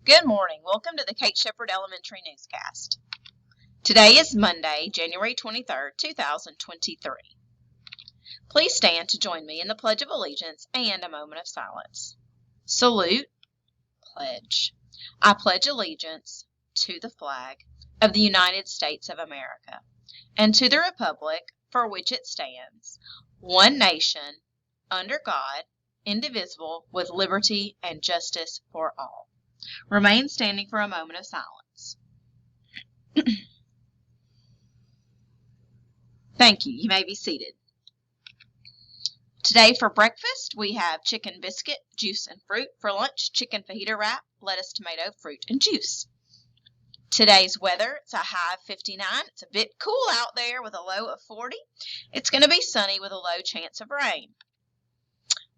Good morning. Welcome to the Kate Shepherd Elementary Newscast. Today is Monday, January 23rd, 2023. Please stand to join me in the Pledge of Allegiance and a moment of silence. Salute, pledge. I pledge allegiance to the flag of the United States of America and to the republic for which it stands, one nation, under God, indivisible, with liberty and justice for all. Remain standing for a moment of silence. Thank you. You may be seated. Today for breakfast, we have chicken biscuit, juice, and fruit. For lunch, chicken fajita wrap, lettuce, tomato, fruit, and juice. Today's weather, it's a high of 59. It's a bit cool out there with a low of 40. It's going to be sunny with a low chance of rain.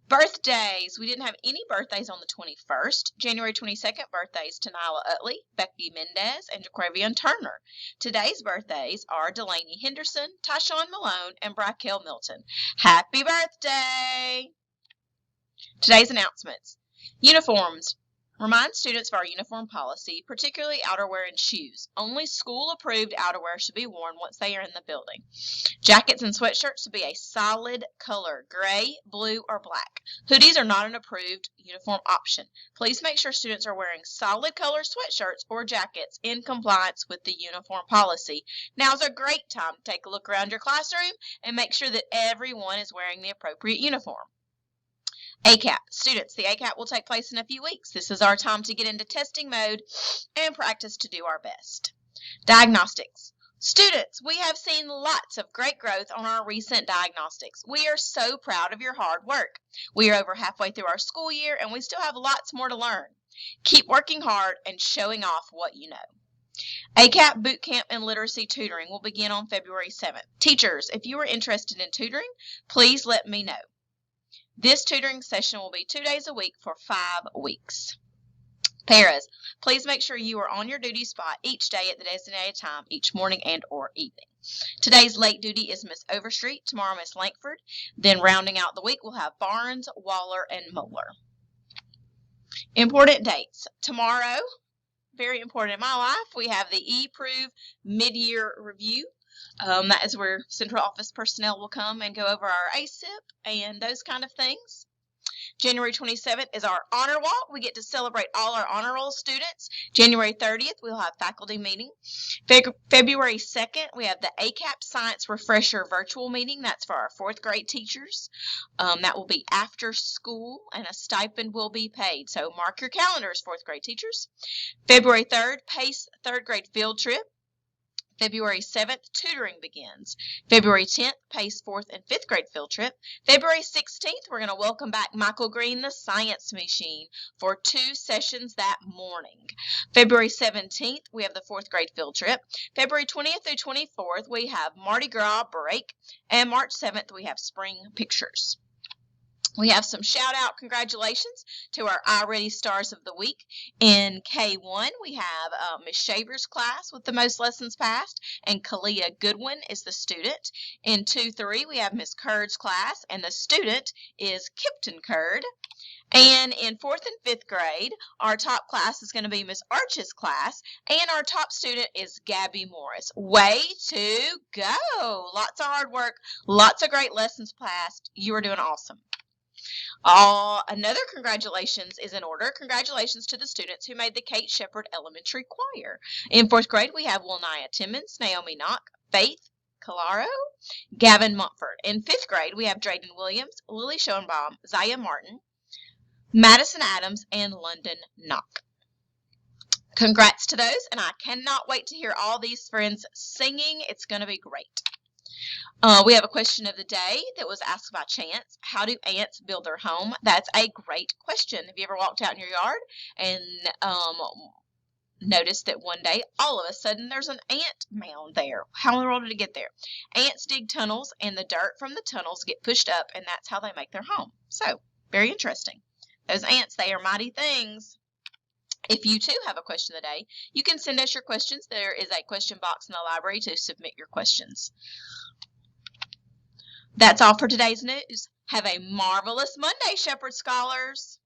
Birthdays. We didn't have any birthdays on the 21st. January 22nd, birthdays to Nyla Utley, Becky Mendez, and Jaquavion Turner. Today's birthdays are Delaney Henderson, Tyshawn Malone, and Brackell Milton. Happy birthday! Today's announcements. Uniforms. Remind students of our uniform policy, particularly outerwear and shoes. Only school-approved outerwear should be worn once they are in the building. Jackets and sweatshirts should be a solid color, gray, blue, or black. Hoodies are not an approved uniform option. Please make sure students are wearing solid color sweatshirts or jackets in compliance with the uniform policy. Now is a great time to take a look around your classroom and make sure that everyone is wearing the appropriate uniform. ACAP. Students, the ACAP will take place in a few weeks. This is our time to get into testing mode and practice to do our best. Diagnostics. Students, we have seen lots of great growth on our recent diagnostics. We are so proud of your hard work. We are over halfway through our school year and we still have lots more to learn. Keep working hard and showing off what you know. ACAP Boot Camp and Literacy Tutoring will begin on February 7th. Teachers, if you are interested in tutoring, please let me know. This tutoring session will be 2 days a week for 5 weeks. Paras, please make sure you are on your duty spot each day at the designated time, each morning and or evening. Today's late duty is Miss Overstreet, tomorrow Miss Lankford. Then rounding out the week, we'll have Barnes, Waller, and Moeller. Important dates. Tomorrow, very important in my life, we have the eProve mid-year review. That is where central office personnel will come and go over our ASIP and those kind of things. January 27th is our honor walk. We get to celebrate all our honor roll students. January 30th, we'll have faculty meeting. February 2nd, we have the ACAP Science Refresher virtual meeting. That's for our 4th grade teachers. That will be after school and a stipend will be paid. So mark your calendars, 4th grade teachers. February 3rd, PACE 3rd grade field trip. February 7th, tutoring begins. February 10th, PACE 4th and 5th grade field trip. February 16th, we're going to welcome back Michael Green, the Science Machine, for 2 sessions that morning. February 17th, we have the 4th grade field trip. February 20th through 24th, we have Mardi Gras break. And March 7th, we have spring pictures. We have some shout-out congratulations to our iReady Stars of the Week. In K1, we have Miss Shaver's class with the most lessons passed, and Kalia Goodwin is the student. In 2-3, we have Miss Curd's class, and the student is Kipton Curd. And in 4th and 5th grade, our top class is going to be Miss Arch's class, and our top student is Gabby Morris. Way to go! Lots of hard work, lots of great lessons passed. You are doing awesome. Another congratulations is in order. Congratulations to the students who made the Kate Shepherd Elementary Choir. In 4th grade, we have Wilnaya Timmons, Naomi Knock, Faith Calaro, Gavin Mumford. In 5th grade, we have Drayden Williams, Lily Schoenbaum, Zaya Martin, Madison Adams, and London Knock. Congrats to those, and I cannot wait to hear all these friends singing. It's going to be great. We have a question of the day that was asked by Chance. How do ants build their home? That's a great question. Have you ever walked out in your yard and noticed that one day, all of a sudden, there's an ant mound there? How in the world did it get there? Ants dig tunnels, and the dirt from the tunnels get pushed up, and that's how they make their home. So, very interesting. Those ants, they are mighty things. If you too have a question of the day, you can send us your questions. There is a question box in the library to submit your questions. That's all for today's news. Have a marvelous Monday, Shepherd Scholars.